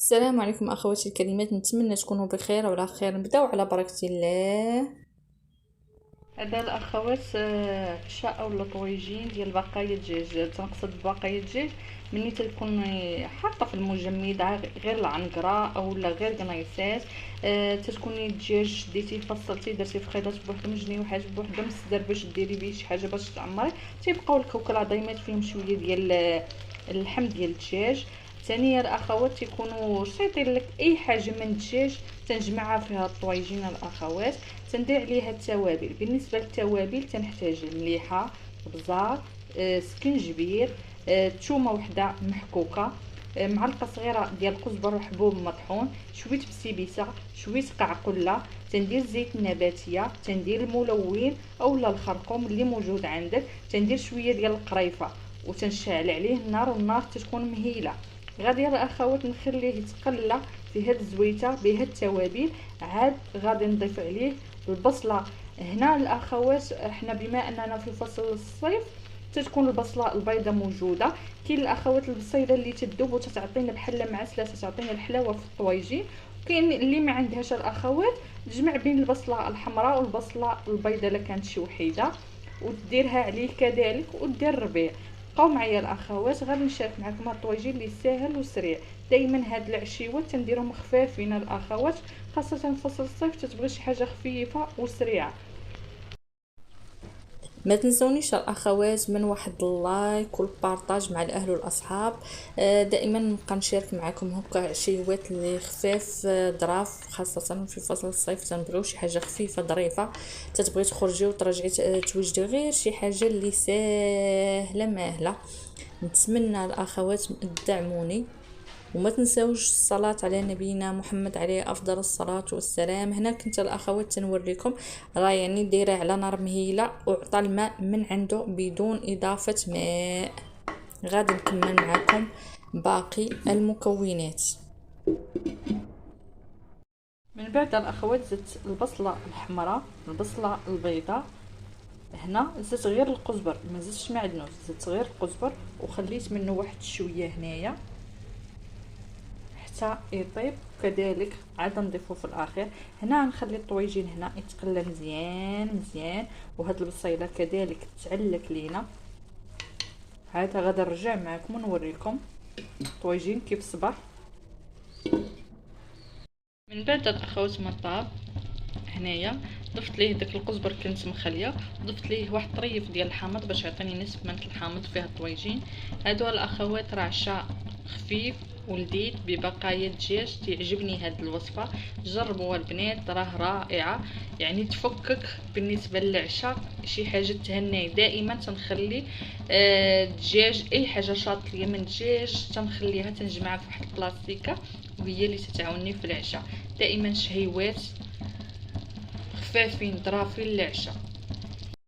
السلام عليكم اخواتي الكريمات، نتمنى تكونوا بخير وعلى خير. نبداو على بركه الله. هذا الاخوات عشاء ولا طويجين ديال بقايا الدجاج. تنقصد بقايا الدجاج ملي تكون حاطه في المجمد غير العنقره اولا غير قنيصات. تتكوني الدجاج شديتيه فصلتيه درتيه في خيطات بوحدهم، جنيوحات بوحدهم، السدر باش ديري بيه شي حاجه باش تعمري، تيبقاو لك العظيمات فيهم شويه ديال اللحم ديال الدجاج. ثانيا الاخوات تيكونوا شايطين لك اي حاجه من الدجاج تنجمعها فيها الطويجين الاخوات. تندير عليها التوابل. بالنسبه للتوابل تنحتاج المليحه، البزار، سكنجبير، ثومه وحده محكوكه، معلقه صغيره ديال الكزبر وحبوب مطحون، شويه بسيبيسه، شويه قعقله، تندير زيت النباتيه، تندير الملون اولا الخرقوم اللي موجود عندك، تندير شويه ديال القريفه وتنشعل عليه النار، والنار تكون مهيله. غادي الاخوات نخليه يتقلى في هاد الزويته بهاد التوابل. عاد غادي نضيف عليه البصله. هنا الاخوات حنا بما اننا في فصل الصيف تتكون البصله البيضاء موجوده. كاين الاخوات البصيله اللي تذوب وتتعطينا بحال معسله، تتعطينا الحلاوه في الطويجين. كاين اللي ما عندهاش الاخوات تجمع بين البصله الحمراء والبصله البيضاء الا كانت شي وحيده وتديرها عليه كذلك ودير الربيع. بقاو معايا الاخوات، غادي نشارك معكم هاد الطويجين اللي ساهل وسريع. دائما هاد العشيوات تنديرهم خفافين الاخوات، خاصه في فصل الصيف تتبغي شي حاجه خفيفه وسريعه. ما تنسونيش الاخوات من واحد اللايك والبارطاج مع الاهل والاصحاب. دائما نبقى نشارك معكم هكا عشيوات اللي خفاف ظراف، خاصه في فصل الصيف تنبغيو شي حاجه خفيفه ظريفه. تتبغي تخرجي وترجعي توجدي غير شي حاجه اللي ساهله ماهله. نتمنى الاخوات تدعموني، وما تنساوش الصلاة على نبينا محمد عليه أفضل الصلاة والسلام. هنا كنت الأخوات تنوريكم راه يعني دايره على نار مهيلة وعطى الماء من عنده بدون إضافة ماء. غادي نكمل معكم باقي المكونات. من بعد الأخوات زدت البصلة الحمراء، البصلة البيضاء. هنا زدت غير القزبر، ما زدتش معدنوس، زدت غير القزبر وخليت منه واحد شويه هنايا حتى يطيب. كذلك عاد نضيفه في الاخير. هنا نخلي الطويجين هنا يتقلى مزيان مزيان، وهاد البصيله كذلك تعلك لينا. عاد غادي نرجع معكم ونوريكم الطويجين كيف صبر. من بعد الاخوات ما طاب هنايا ضفت ليه داك القزبر كنت مخليه، ضفت ليه واحد طريف ديال الحامض باش يعطيني نسبه من الحامض فيها الطويجين. هادو الاخوات راه عشاء خفيف ولذيذ ببقايا الدجاج. تعجبني هاد الوصفه، جربوها البنات راه رائعه. يعني تفكك بالنسبه للعشاء شي حاجه تهني. دائما تنخلي الدجاج اي حاجه شاط ليا من الدجاج تنخليها تنجمعها في واحد البلاستيكه وهي اللي تتعاوني في العشاء. دائما شهيوات خفافين ظرافين للعشاء.